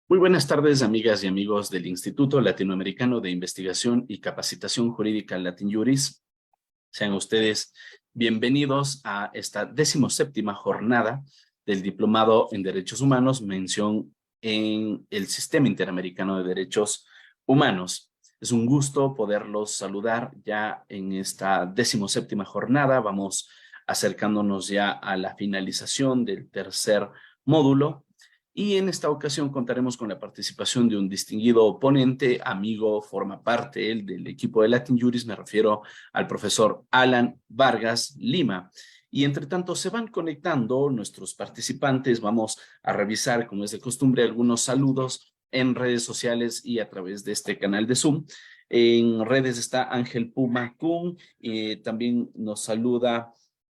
Muy buenas tardes, amigas y amigos del Instituto Latinoamericano de Investigación y Capacitación Jurídica LatinJuris. Sean ustedes bienvenidos a esta 17ª jornada del Diplomado en Derechos Humanos, mención en el Sistema Interamericano de Derechos Humanos. Es un gusto poderlos saludar ya en esta 17ª jornada. Vamos acercándonos ya a la finalización del tercer módulo. Y en esta ocasión contaremos con la participación de un distinguido ponente, amigo, forma parte él del equipo de LatinJuris, me refiero al profesor Alan Vargas Lima. Y entre tanto se van conectando nuestros participantes, vamos a revisar, como es de costumbre, algunos saludos en redes sociales y a través de este canal de Zoom. En redes está Ángel Puma Kun, también nos saluda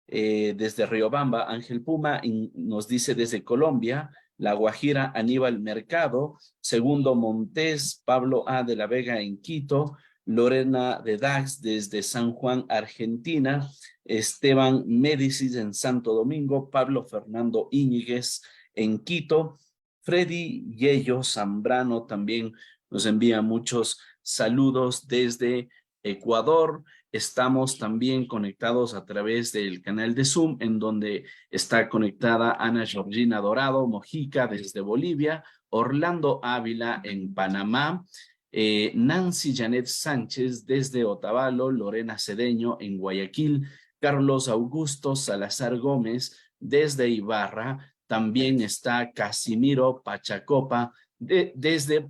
desde Riobamba, Ángel Puma, y nos dice desde Colombia, La Guajira, Aníbal Mercado, Segundo Montés, Pablo A. de la Vega en Quito, Lorena de Dax desde San Juan, Argentina, Esteban Médicis en Santo Domingo, Pablo Fernando Íñiguez en Quito, Freddy Yello Zambrano también nos envía muchos saludos desde Ecuador. Estamos también conectados a través del canal de Zoom, en donde está conectada Ana Georgina Dorado Mojica desde Bolivia, Orlando Ávila en Panamá, Nancy Janet Sánchez desde Otavalo, Lorena Cedeño en Guayaquil, Carlos Augusto Salazar Gómez desde Ibarra, también está Casimiro Pachacopa desde,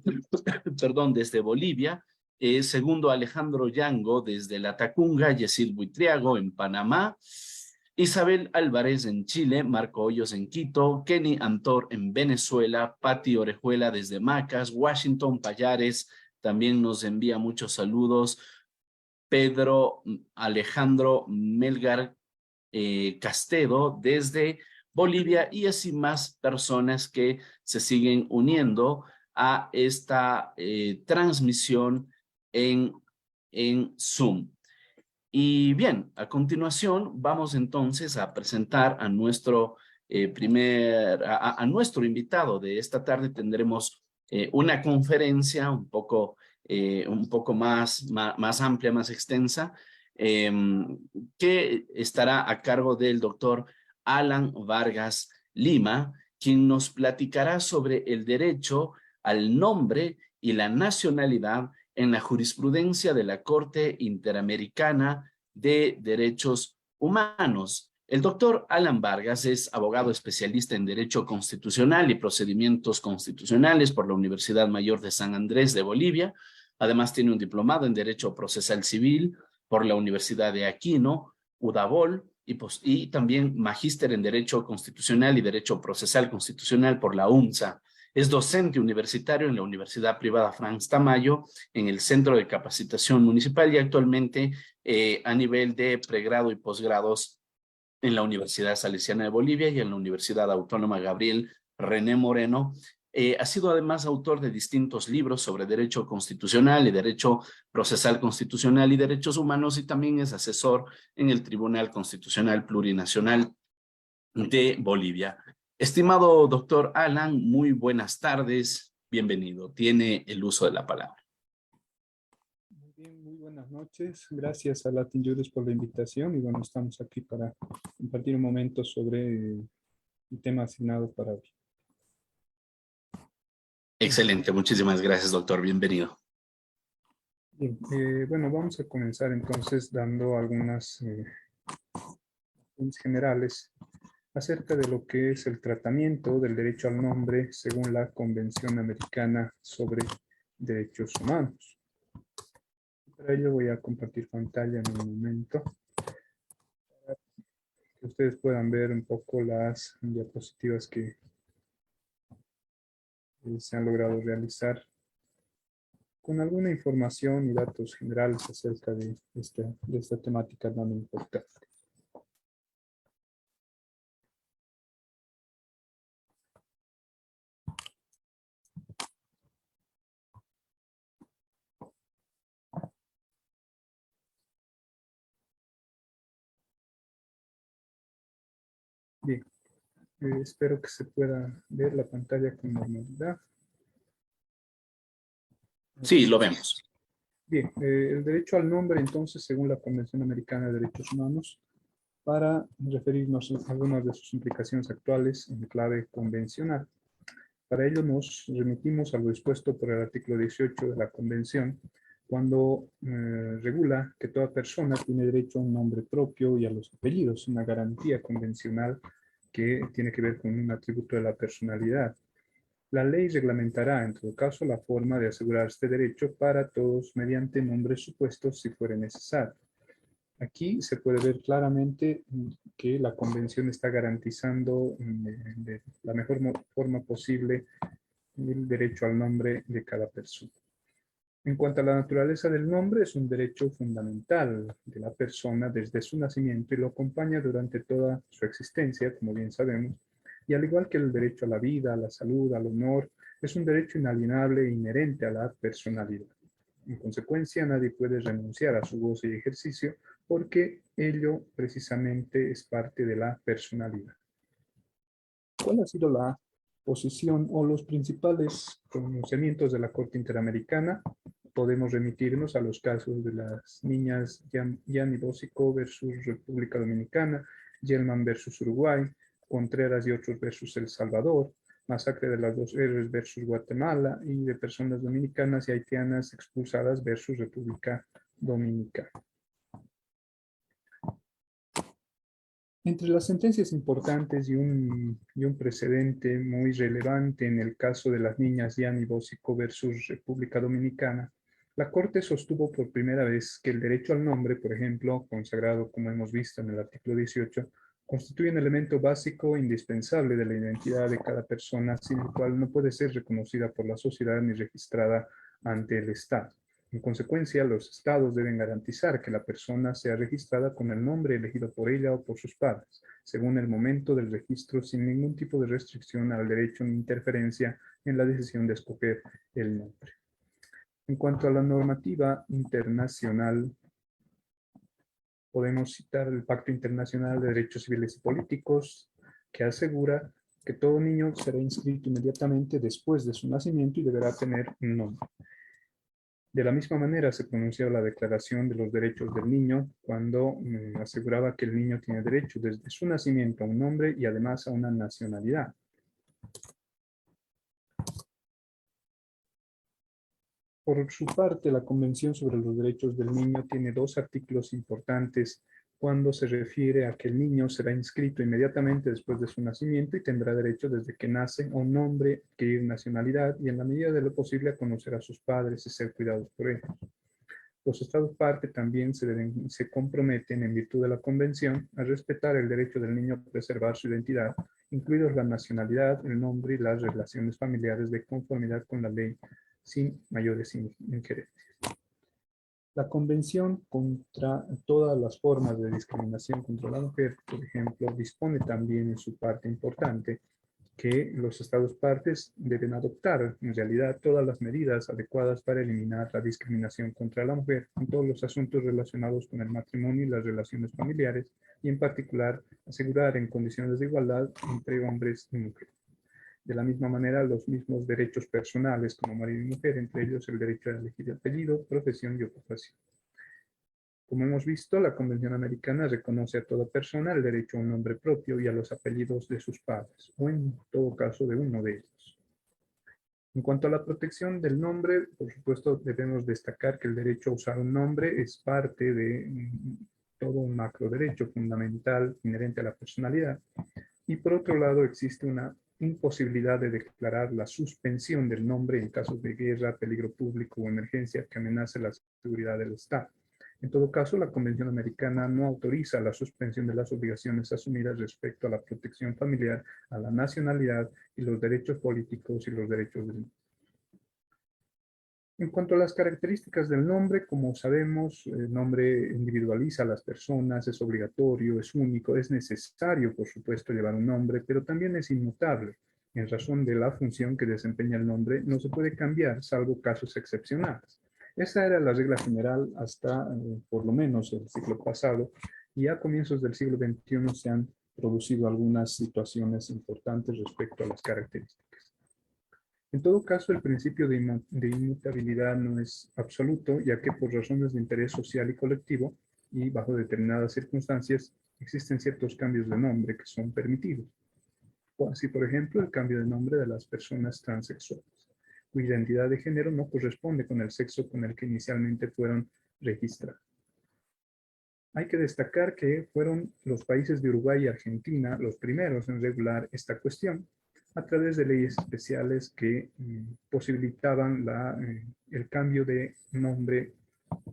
perdón, desde Bolivia, segundo Alejandro Yango desde La Tacunga, Yesil Buitriago en Panamá, Isabel Álvarez en Chile, Marco Hoyos en Quito, Kenny Antor en Venezuela, Patti Orejuela desde Macas, Washington Payares también nos envía muchos saludos, Pedro Alejandro Melgar Castedo desde Bolivia y así más personas que se siguen uniendo a esta transmisión en, en Zoom. Y bien, a continuación vamos entonces a presentar a nuestro a nuestro invitado de esta tarde. Tendremos una conferencia un poco más amplia, más extensa, eh, que estará a cargo del doctor Alan Vargas Lima, quien nos platicará sobre el derecho al nombre y la nacionalidad en la jurisprudencia de la Corte Interamericana de Derechos Humanos. El doctor Alan Vargas es abogado especialista en Derecho Constitucional y Procedimientos Constitucionales por la Universidad Mayor de San Andrés de Bolivia. Además tiene un diplomado en Derecho Procesal Civil por la Universidad de Aquino, UDABOL, y también magíster en Derecho Constitucional y Derecho Procesal Constitucional por la UNSA. Es docente universitario en la Universidad Privada Franz Tamayo, en el Centro de Capacitación Municipal y actualmente a nivel de pregrado y posgrados en la Universidad Salesiana de Bolivia y en la Universidad Autónoma Gabriel René Moreno. Ha sido además autor de distintos libros sobre derecho constitucional y derecho procesal constitucional y derechos humanos, y también es asesor en el Tribunal Constitucional Plurinacional de Bolivia. Estimado doctor Alan, muy buenas tardes, bienvenido. Tiene el uso de la palabra. Muy bien, muy buenas noches. Gracias a LatinJuris por la invitación y bueno, estamos aquí para compartir un momento sobre el tema asignado para hoy. Excelente, muchísimas gracias, doctor. Bienvenido. Bien, bueno, vamos a comenzar entonces dando algunas generales acerca de lo que es el tratamiento del derecho al nombre según la Convención Americana sobre Derechos Humanos. Para ello voy a compartir pantalla en un momento para que ustedes puedan ver un poco las diapositivas que se han logrado realizar con alguna información y datos generales acerca de esta temática tan importante. Bien, espero que se pueda ver la pantalla con normalidad. Sí, lo vemos. Bien, el derecho al nombre, entonces, según la Convención Americana de Derechos Humanos, para referirnos a algunas de sus implicaciones actuales en clave convencional. Para ello nos remitimos a lo dispuesto por el artículo 18 de la Convención, cuando regula que toda persona tiene derecho a un nombre propio y a los apellidos, una garantía convencional que tiene que ver con un atributo de la personalidad. La ley reglamentará, en todo caso, la forma de asegurar este derecho para todos mediante nombres supuestos si fuere necesario. Aquí se puede ver claramente que la Convención está garantizando de la mejor forma posible el derecho al nombre de cada persona. En cuanto a la naturaleza del nombre, es un derecho fundamental de la persona desde su nacimiento y lo acompaña durante toda su existencia, como bien sabemos, y al igual que el derecho a la vida, a la salud, al honor, es un derecho inalienable e inherente a la personalidad. En consecuencia, nadie puede renunciar a su goce y ejercicio porque ello precisamente es parte de la personalidad. ¿Cuál ha sido la posición o los principales pronunciamientos de la Corte Interamericana? Podemos remitirnos a los casos de las niñas Yanni Bósico versus República Dominicana, Gelman versus Uruguay, Contreras y otros versus El Salvador, masacre de las dos R's versus Guatemala y de personas dominicanas y haitianas expulsadas versus República Dominicana. Entre las sentencias importantes y un precedente muy relevante en el caso de las niñas Yanni Bósico versus República Dominicana, la Corte sostuvo por primera vez que el derecho al nombre, por ejemplo, consagrado como hemos visto en el artículo 18, constituye un elemento básico e indispensable de la identidad de cada persona, sin el cual no puede ser reconocida por la sociedad ni registrada ante el Estado. En consecuencia, los estados deben garantizar que la persona sea registrada con el nombre elegido por ella o por sus padres, según el momento del registro, sin ningún tipo de restricción al derecho ni interferencia en la decisión de escoger el nombre. En cuanto a la normativa internacional, podemos citar el Pacto Internacional de Derechos Civiles y Políticos, que asegura que todo niño será inscrito inmediatamente después de su nacimiento y deberá tener un nombre. De la misma manera se pronunció la Declaración de los Derechos del Niño cuando aseguraba que el niño tiene derecho desde su nacimiento a un nombre y además a una nacionalidad. Por su parte, la Convención sobre los Derechos del Niño tiene dos artículos importantes cuando se refiere a que el niño será inscrito inmediatamente después de su nacimiento y tendrá derecho desde que nace a un nombre, adquirir nacionalidad y en la medida de lo posible a conocer a sus padres y ser cuidados por ellos. Los Estados parte también se comprometen, en virtud de la Convención, a respetar el derecho del niño a preservar su identidad, incluidos la nacionalidad, el nombre y las relaciones familiares de conformidad con la ley, sin mayores injerencias. La Convención contra todas las formas de discriminación contra la mujer, por ejemplo, dispone también en su parte importante que los Estados partes deben adoptar en realidad todas las medidas adecuadas para eliminar la discriminación contra la mujer en todos los asuntos relacionados con el matrimonio y las relaciones familiares y en particular asegurar en condiciones de igualdad entre hombres y mujeres. De la misma manera, los mismos derechos personales como marido y mujer, entre ellos el derecho a elegir apellido, profesión y ocupación. Como hemos visto, la Convención Americana reconoce a toda persona el derecho a un nombre propio y a los apellidos de sus padres, o en todo caso de uno de ellos. En cuanto a la protección del nombre, por supuesto debemos destacar que el derecho a usar un nombre es parte de todo un macro derecho fundamental inherente a la personalidad. Y por otro lado, existe una imposibilidad de declarar la suspensión del nombre en casos de guerra, peligro público o emergencia que amenace la seguridad del Estado. En todo caso, la Convención Americana no autoriza la suspensión de las obligaciones asumidas respecto a la protección familiar, a la nacionalidad y los derechos políticos y los derechos del niño. En cuanto a las características del nombre, como sabemos, el nombre individualiza a las personas, es obligatorio, es único, es necesario, por supuesto, llevar un nombre, pero también es inmutable. En razón de la función que desempeña el nombre, no se puede cambiar, salvo casos excepcionales. Esa era la regla general hasta, por lo menos, el siglo pasado, y a comienzos del siglo XXI se han producido algunas situaciones importantes respecto a las características. En todo caso, el principio de inmutabilidad no es absoluto, ya que por razones de interés social y colectivo y bajo determinadas circunstancias existen ciertos cambios de nombre que son permitidos. O así, por ejemplo, el cambio de nombre de las personas transexuales, cuya identidad de género no corresponde con el sexo con el que inicialmente fueron registradas. Hay que destacar que fueron los países de Uruguay y Argentina los primeros en regular esta cuestión a través de leyes especiales que posibilitaban el cambio de nombre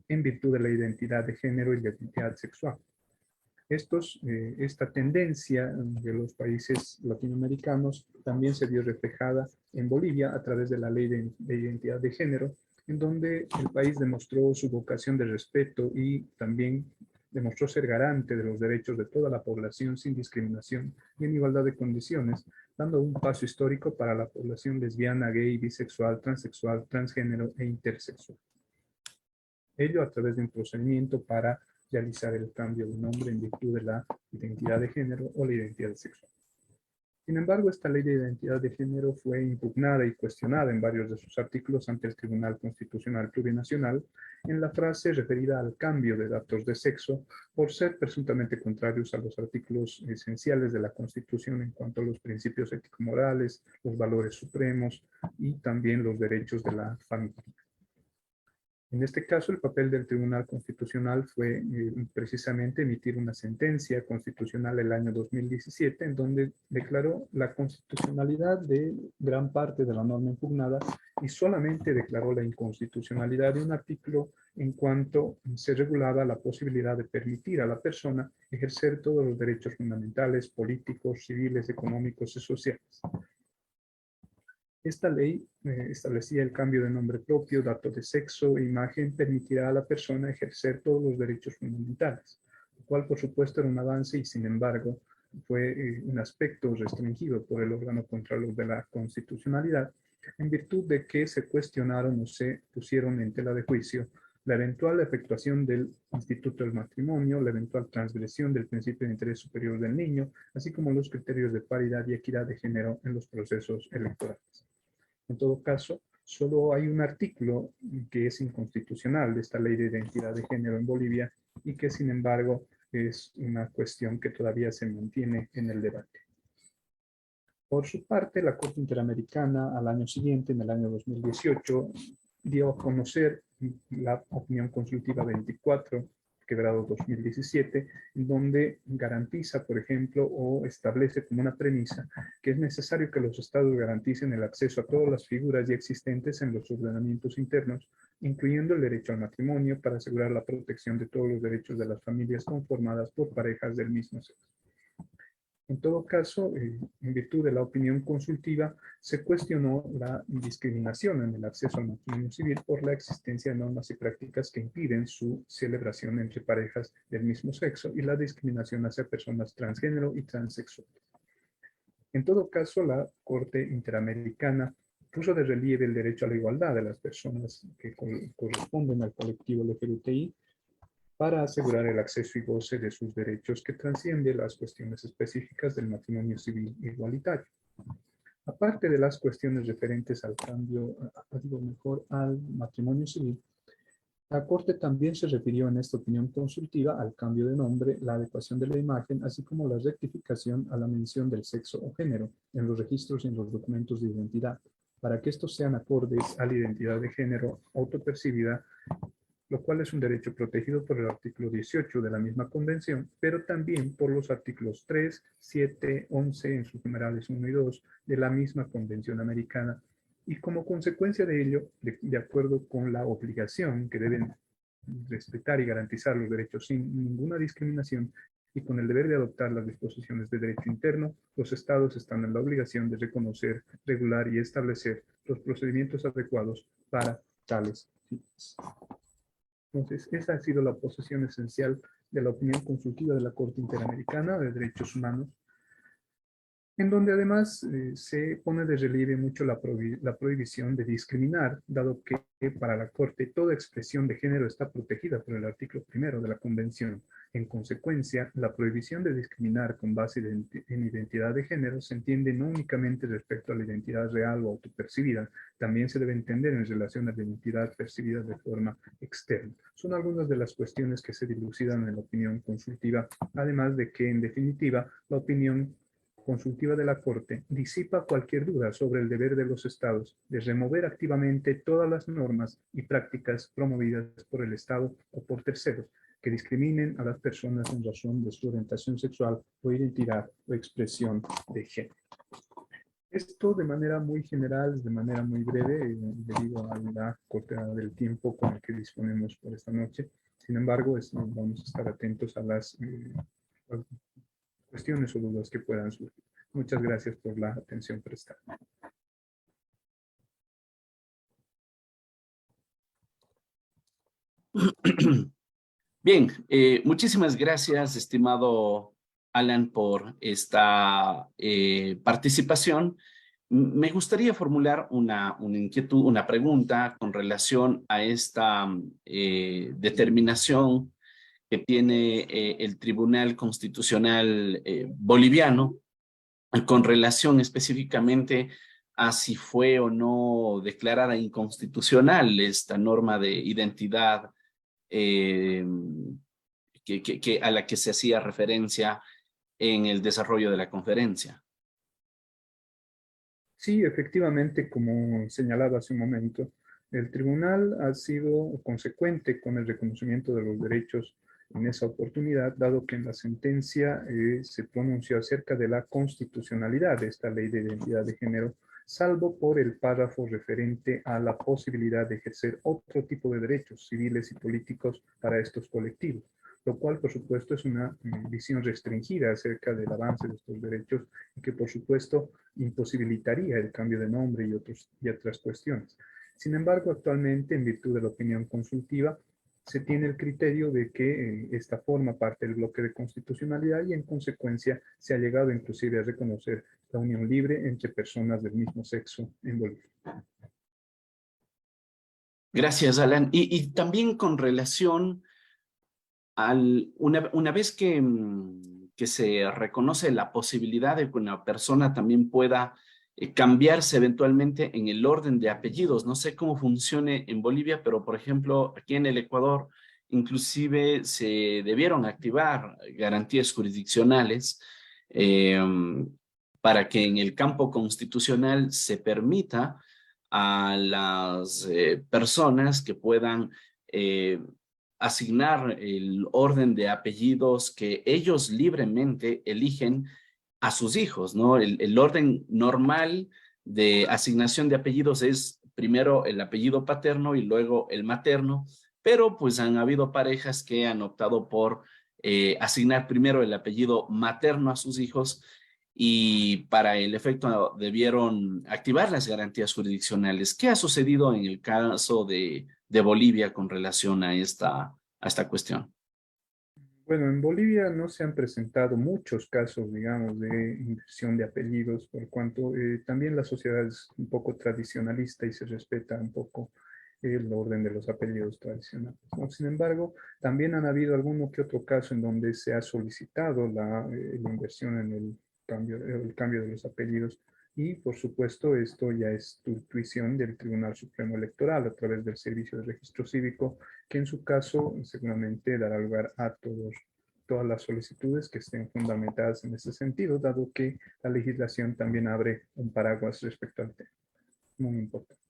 en virtud de la identidad de género y la identidad sexual. Esta tendencia de los países latinoamericanos también se vio reflejada en Bolivia a través de la ley de identidad de género, en donde el país demostró su vocación de respeto y también demostró ser garante de los derechos de toda la población sin discriminación y en igualdad de condiciones, dando un paso histórico para la población lesbiana, gay, bisexual, transexual, transgénero e intersexual. Ello a través de un procedimiento para realizar el cambio de nombre en virtud de la identidad de género o la identidad sexual. Sin embargo, esta ley de identidad de género fue impugnada y cuestionada en varios de sus artículos ante el Tribunal Constitucional Plurinacional en la frase referida al cambio de datos de sexo por ser presuntamente contrarios a los artículos esenciales de la Constitución en cuanto a los principios ético-morales, los valores supremos y también los derechos de la familia. En este caso, el papel del Tribunal Constitucional fue precisamente emitir una sentencia constitucional el año 2017, en donde declaró la constitucionalidad de gran parte de la norma impugnada y solamente declaró la inconstitucionalidad de un artículo en cuanto se regulaba la posibilidad de permitir a la persona ejercer todos los derechos fundamentales, políticos, civiles, económicos y sociales. Esta ley establecía el cambio de nombre propio, datos de sexo e imagen permitirá a la persona ejercer todos los derechos fundamentales, lo cual por supuesto era un avance y sin embargo fue un aspecto restringido por el órgano contralor de la constitucionalidad en virtud de que se cuestionaron o se pusieron en tela de juicio la eventual efectuación del instituto del matrimonio, la eventual transgresión del principio de interés superior del niño, así como los criterios de paridad y equidad de género en los procesos electorales. En todo caso, solo hay un artículo que es inconstitucional de esta ley de identidad de género en Bolivia y que sin embargo es una cuestión que todavía se mantiene en el debate. Por su parte, la Corte Interamericana al año siguiente, en el año 2018, dio a conocer la opinión consultiva 24, quebrado 2017, en donde garantiza, por ejemplo, o establece como una premisa que es necesario que los estados garanticen el acceso a todas las figuras ya existentes en los ordenamientos internos, incluyendo el derecho al matrimonio, para asegurar la protección de todos los derechos de las familias conformadas por parejas del mismo sexo. En todo caso, en virtud de la opinión consultiva, se cuestionó la discriminación en el acceso al matrimonio civil por la existencia de normas y prácticas que impiden su celebración entre parejas del mismo sexo y la discriminación hacia personas transgénero y transexuales. En todo caso, la Corte Interamericana puso de relieve el derecho a la igualdad de las personas que corresponden al colectivo LGBTI para asegurar el acceso y goce de sus derechos que trasciende las cuestiones específicas del matrimonio civil igualitario. Aparte de las cuestiones referentes al cambio, al matrimonio civil, la Corte también se refirió en esta opinión consultiva al cambio de nombre, la adecuación de la imagen, así como la rectificación a la mención del sexo o género en los registros y en los documentos de identidad, para que estos sean acordes a la identidad de género autopercibida, lo cual es un derecho protegido por el artículo 18 de la misma convención, pero también por los artículos 3, 7, 11 en sus numerales 1 y 2 de la misma convención americana, y como consecuencia de ello, de acuerdo con la obligación que deben respetar y garantizar los derechos sin ninguna discriminación y con el deber de adoptar las disposiciones de derecho interno, los estados están en la obligación de reconocer, regular y establecer los procedimientos adecuados para tales fines. Entonces, esa ha sido la posición esencial de la opinión consultiva de la Corte Interamericana de Derechos Humanos en donde además se pone de relieve mucho la prohibición de discriminar, dado que para la Corte toda expresión de género está protegida por el artículo 1 de la Convención. En consecuencia, la prohibición de discriminar con base en identidad de género se entiende no únicamente respecto a la identidad real o autopercibida, también se debe entender en relación a la identidad percibida de forma externa. Son algunas de las cuestiones que se dilucidan en la opinión consultiva, además de que, en definitiva, la opinión consultiva de la Corte disipa cualquier duda sobre el deber de los Estados de remover activamente todas las normas y prácticas promovidas por el Estado o por terceros que discriminen a las personas en razón de su orientación sexual o identidad o expresión de género. Esto de manera muy general, de manera muy breve, debido a la corta del tiempo con el que disponemos por esta noche. Sin embargo, vamos a estar atentos a las cuestiones o dudas que puedan surgir. Muchas gracias por la atención prestada. Bien, muchísimas gracias, estimado Alan, por esta participación. Me gustaría formular una inquietud, una pregunta con relación a esta determinación que tiene el Tribunal Constitucional boliviano con relación específicamente a si fue o no declarada inconstitucional esta norma de identidad eh, a la que se hacía referencia en el desarrollo de la conferencia. Sí, efectivamente, como señalaba hace un momento, el tribunal ha sido consecuente con el reconocimiento de los derechos en esa oportunidad, dado que en la sentencia se pronunció acerca de la constitucionalidad de esta ley de identidad de género, salvo por el párrafo referente a la posibilidad de ejercer otro tipo de derechos civiles y políticos para estos colectivos, lo cual, por supuesto, es una visión restringida acerca del avance de estos derechos y que, por supuesto, imposibilitaría el cambio de nombre y otras cuestiones. Sin embargo, actualmente, en virtud de la opinión consultiva, se tiene el criterio de que esta forma parte del bloque de constitucionalidad y en consecuencia se ha llegado inclusive a reconocer la unión libre entre personas del mismo sexo en Bolivia. Gracias, Alan. Y también con relación una vez que se reconoce la posibilidad de que una persona también pueda cambiarse eventualmente en el orden de apellidos. No sé cómo funcione en Bolivia, pero por ejemplo, aquí en el Ecuador, inclusive se debieron activar garantías jurisdiccionales eh, para que en el campo constitucional se permita a las personas que puedan asignar el orden de apellidos que ellos libremente eligen a sus hijos, ¿no? El orden normal de asignación de apellidos es primero el apellido paterno y luego el materno, pero pues han habido parejas que han optado por asignar primero el apellido materno a sus hijos y para el efecto debieron activar las garantías jurisdiccionales. ¿Qué ha sucedido en el caso de Bolivia con relación a esta cuestión? Bueno, en Bolivia no se han presentado muchos casos, digamos, de inversión de apellidos, por cuanto también la sociedad es un poco tradicionalista y se respeta un poco el orden de los apellidos tradicionales, ¿no? Sin embargo, también han habido alguno que otro caso en donde se ha solicitado la inversión en el cambio de los apellidos y, por supuesto, esto ya es tuición del Tribunal Supremo Electoral a través del Servicio de Registro Cívico, que en su caso seguramente dará lugar a todas las solicitudes que estén fundamentadas en ese sentido, dado que la legislación también abre un paraguas respecto al tema. Muy importante.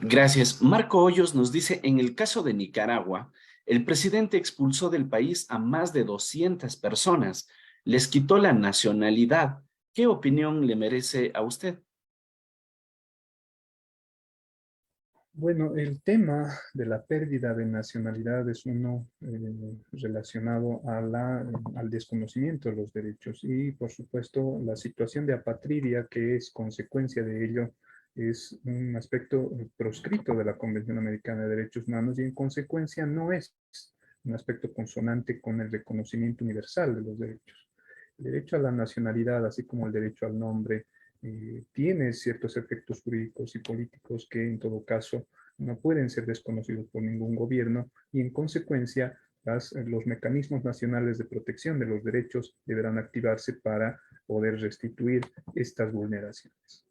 Gracias. Marco Hoyos nos dice, en el caso de Nicaragua, el presidente expulsó del país a más de 200 personas, les quitó la nacionalidad. ¿Qué opinión le merece a usted? Bueno, el tema de la pérdida de nacionalidad es uno relacionado al desconocimiento de los derechos y, por supuesto, la situación de apatridia que es consecuencia de ello es un aspecto proscrito de la Convención Americana de Derechos Humanos y, en consecuencia, no es un aspecto consonante con el reconocimiento universal de los derechos. El derecho a la nacionalidad, así como el derecho al nombre, tiene ciertos efectos jurídicos y políticos que en todo caso no pueden ser desconocidos por ningún gobierno y en consecuencia los mecanismos nacionales de protección de los derechos deberán activarse para poder restituir estas vulneraciones.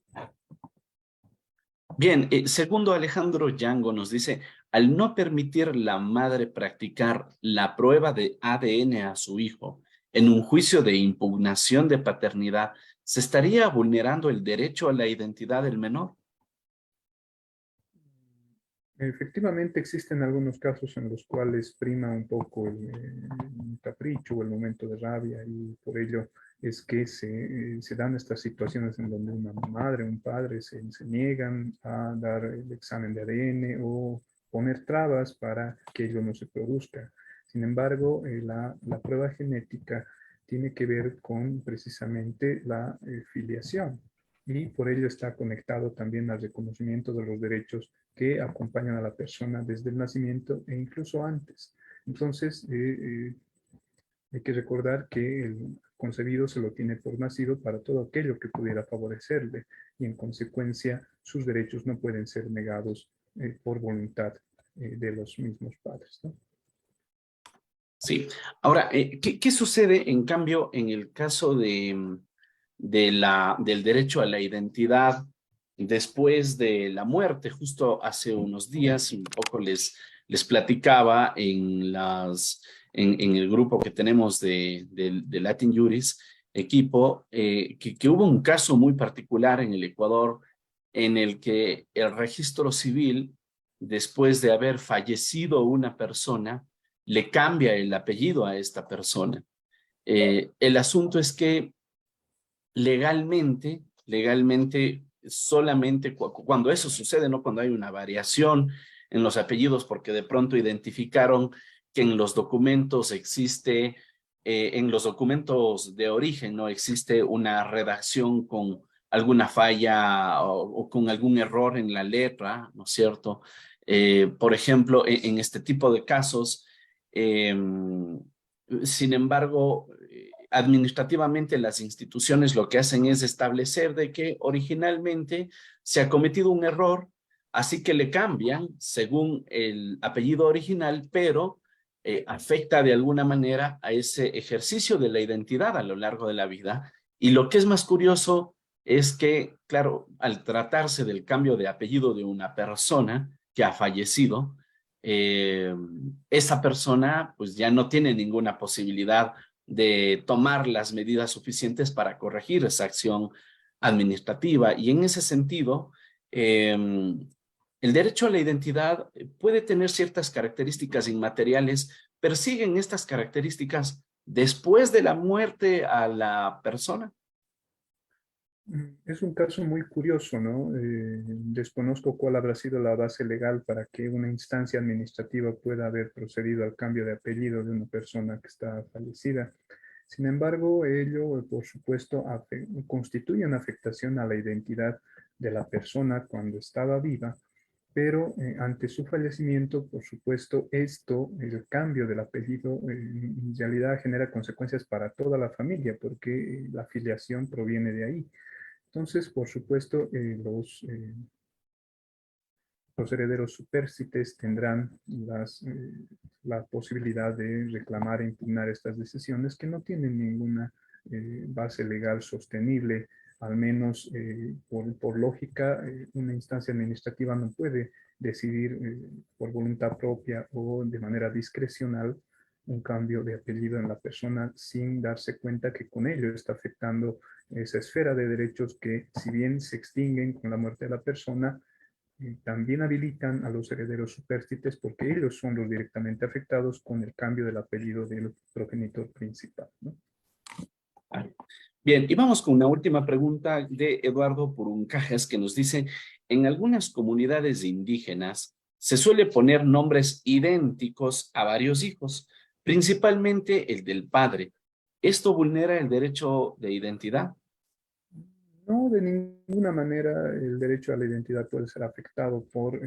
Bien, segundo Alejandro Yango nos dice, al no permitir la madre practicar la prueba de ADN a su hijo en un juicio de impugnación de paternidad, ¿se estaría vulnerando el derecho a la identidad del menor? Efectivamente, existen algunos casos en los cuales prima un poco el capricho o el momento de rabia y por ello es que se dan estas situaciones en donde una madre o un padre se niegan a dar el examen de ADN o poner trabas para que ello no se produzca. Sin embargo, la prueba genética tiene que ver con precisamente la filiación y por ello está conectado también al reconocimiento de los derechos que acompañan a la persona desde el nacimiento e incluso antes. Entonces, hay que recordar que el concebido se lo tiene por nacido para todo aquello que pudiera favorecerle y en consecuencia sus derechos no pueden ser negados por voluntad de los mismos padres, ¿no? Sí. Ahora, ¿qué sucede en cambio en el caso del derecho a la identidad después de la muerte? Justo hace unos días, un poco les platicaba en el grupo que tenemos de Latin Juris, equipo, que hubo un caso muy particular en el Ecuador en el que el registro civil, después de haber fallecido una persona, le cambia el apellido a esta persona. El asunto es que legalmente, solamente cuando eso sucede, no cuando hay una variación en los apellidos, porque de pronto identificaron que en los documentos existe, en los documentos de origen, no existe una redacción con alguna falla o con algún error en la letra, ¿no es cierto? Por ejemplo, en este tipo de casos, eh, sin embargo, administrativamente las instituciones lo que hacen es establecer de que originalmente se ha cometido un error, así que le cambian según el apellido original, pero afecta de alguna manera a ese ejercicio de la identidad a lo largo de la vida. Y lo que es más curioso es que, claro, al tratarse del cambio de apellido de una persona que ha fallecido, eh, esa persona pues ya no tiene ninguna posibilidad de tomar las medidas suficientes para corregir esa acción administrativa. Y en ese sentido, el derecho a la identidad puede tener ciertas características inmateriales, persiguen estas características después de la muerte a la persona. Es un caso muy curioso, ¿no? Desconozco cuál habrá sido la base legal para que una instancia administrativa pueda haber procedido al cambio de apellido de una persona que está fallecida. Sin embargo, ello, por supuesto, constituye una afectación a la identidad de la persona cuando estaba viva, pero ante su fallecimiento, por supuesto, el cambio del apellido, en realidad genera consecuencias para toda la familia, porque la filiación proviene de ahí. Entonces, por supuesto, los herederos supérstites tendrán la posibilidad de reclamar e impugnar estas decisiones que no tienen ninguna base legal sostenible. Al menos por lógica, una instancia administrativa no puede decidir por voluntad propia o de manera discrecional un cambio de apellido en la persona sin darse cuenta que con ello está afectando esa esfera de derechos que, si bien se extinguen con la muerte de la persona, también habilitan a los herederos supérstites porque ellos son los directamente afectados con el cambio del apellido del progenitor principal, ¿no? Bien, y vamos con una última pregunta de Eduardo Puruncajas que nos dice, en algunas comunidades indígenas se suele poner nombres idénticos a varios hijos, principalmente el del padre. ¿Esto vulnera el derecho de identidad? No, de ninguna manera el derecho a la identidad puede ser afectado por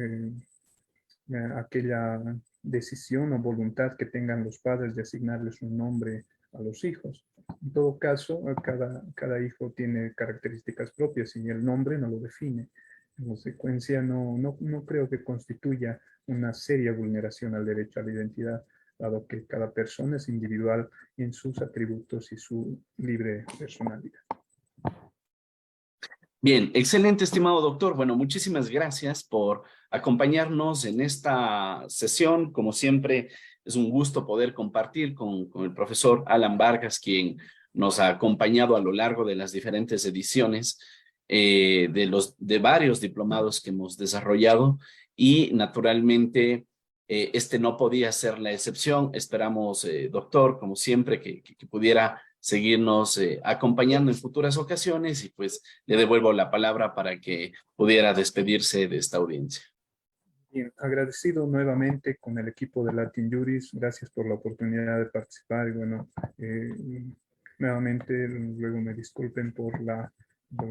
aquella decisión o voluntad que tengan los padres de asignarles un nombre a los hijos. En todo caso, cada hijo tiene características propias y el nombre no lo define. En consecuencia, no creo que constituya una seria vulneración al derecho a la identidad, dado que cada persona es individual en sus atributos y su libre personalidad. Bien, excelente, estimado doctor. Bueno, muchísimas gracias por acompañarnos en esta sesión. Como siempre, es un gusto poder compartir con el profesor Alan Vargas, quien nos ha acompañado a lo largo de las diferentes ediciones de varios diplomados que hemos desarrollado y naturalmente este no podía ser la excepción. Esperamos, doctor, como siempre, que pudiera seguirnos acompañando en futuras ocasiones y pues le devuelvo la palabra para que pudiera despedirse de esta audiencia. Bien, agradecido nuevamente con el equipo de Latin Juris, gracias por la oportunidad de participar y bueno, nuevamente luego me disculpen por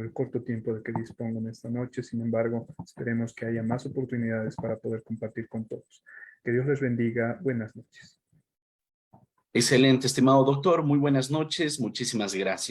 el corto tiempo de que dispongo en esta noche, sin embargo, esperemos que haya más oportunidades para poder compartir con todos. Que Dios les bendiga, buenas noches. Excelente, estimado doctor, muy buenas noches, muchísimas gracias.